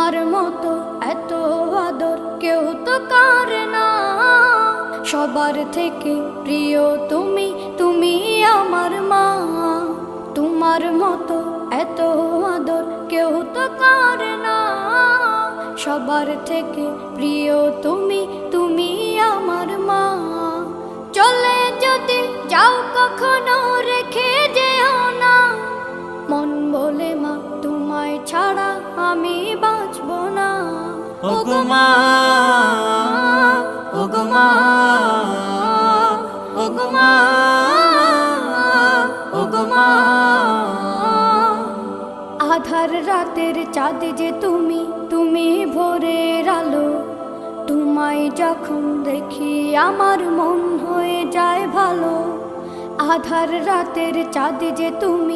তোমার মতো এত আদর কেউ তো করে না। সবার থেকে প্রিয় তুমি, তুমি আমার মা। তোমার মতো এত আদর কেউ তো করে না। সবার থেকে প্রিয় তুমি, তুমি আমার মা। চলে যদি যাও কখনো রেখে যেও না, মন বলে মা তোমায় ছাড়া আমি বাঁচব না। ওগো মা, ওগো মা, ওগো মা, ওগো মা। আধার রাতের চাঁদ যে তুমি, তুমি ভোরের আলো। তোমায় যখন দেখি আমার মন হয়ে যায় ভালো। আধার রাতের চাঁদ যে তুমি।